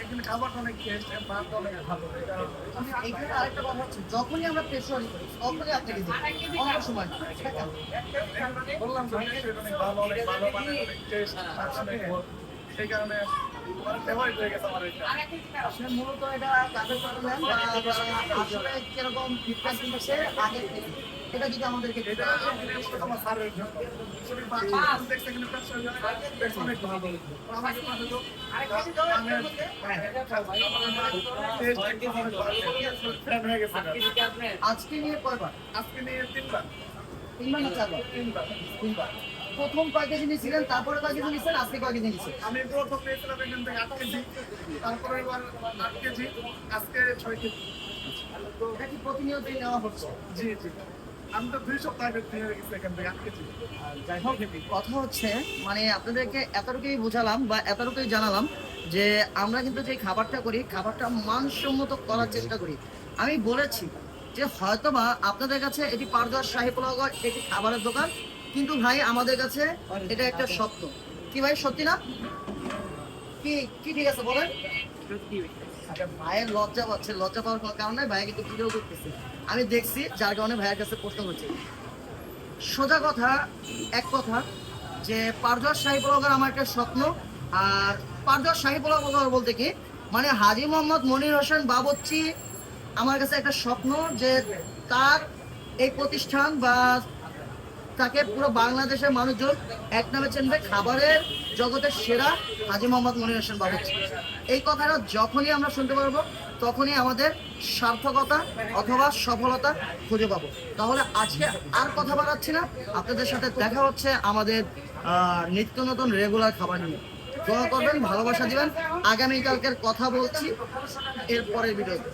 এখানে খাবারটা অনেক টেস্ট, ভাতটা অনেক ভালো। এইখানে আরেকটা কথা হচ্ছে, যখনই আমরা পেশোয়ারি করি তখনই আপনাকে দিই, অন্য সময় না। বললাম তো টেস্ট অনেক ভালো, অনেক ভালো মানে অনেক টেস্ট, সেই কারণে মানে ফেভারিট হয়ে গেছে আমার এটা। আসলে মূলত এটা কাদের কথা নেন বা আসলে কিরকম ফিডব্যাক দিচ্ছে আগে থেকে, এটা যদি আমাদেরকে একটু এটা বলেন। আমি মূলত আমার স্যারের জন্য। উনি দেখছে এখানে ব্যবসা হয়ে যাবে, দেখছে অনেক ভালো। আমাকে পাঠালো, টেস্ট একদম অনেক ভালো। ফ্যান হয়ে গেছে না। আজকে নিয়ে কয়বার? আজকে নিয়ে 3 বার। 3 বার না 4 বার? 3 বার। 3 বার। প্রথম কয় কেজি নিয়েছিলেন, তারপরে কয় কেজি নিয়েছেন, আজকে কয় কেজি নিয়েছেন? আমি প্রথম পেয়েছিলাম এখান থেকে 8 কেজি, তারপরে এবার 8 কেজি, আজকে 6 কেজি। এটা কি প্রতিনিয়তই নেওয়া হচ্ছে? জি জি, আমি তো 2 সপ্তাহ আগে নিয়ে গেছি এখান থেকে 8 কেজি। যাই হোক, কথা হচ্ছে মানে আপনাদেরকে এতটুকুই বোঝালাম বা এতটুকুই জানালাম যে আমরা কিন্তু যে খাবারটা করি, খাবারটা মানসম্মত করার চেষ্টা করি। আমি বলেছি যে হয়তোবা আপনাদের কাছে এটি পারদোয়ার শাহী পোলাও একটি খাবারের দোকান, কিন্তু ভাই আমাদের কাছে এটা একটা সত্য। কি ভাই, সত্যি না? কি কি ঠিক আছে বলেন? আচ্ছা, ভাইয়ের লজ্জা পাচ্ছে, লজ্জা পাওয়ার কোনো কারণ নাই, ভাই কিন্তু ভিডিও করতেছে, আমি দেখছি, যার কারণে ভাইয়ের কাছে প্রশ্ন করছি। সোজা কথা, এক কথা, যে পারদোয়ার শাহী পোলাও আমার একটা স্বপ্ন। আর পারদোয়ার শাহী পোলাও বলতে কি, মানে হাজী মোহাম্মদ মনির হোসেন বাবুর্চি আমার কাছে একটা স্বপ্ন, যে তার এই প্রতিষ্ঠান বা তাকে পুরো বাংলাদেশের মানুষজন এক নামে চিনবে, খাবারের জগতের সেরা হাজী মোহাম্মদ মনির হোসেন বাবুর্চি। এই কথাটা যখনই আমরা শুনতে পারবো, তখনই আমাদের সার্থকতা অথবা সফলতা খুঁজে পাবো। তাহলে আজকে আর কথা বাড়াচ্ছি না, আপনাদের সাথে দেখা হচ্ছে আমাদের নিত্য নতুন রেগুলার খাবার নিয়ে। দোয়া করবেন, ভালোবাসা দিবেন। আগামীকালকের কথা বলছি এর পরের ভিডিওতে।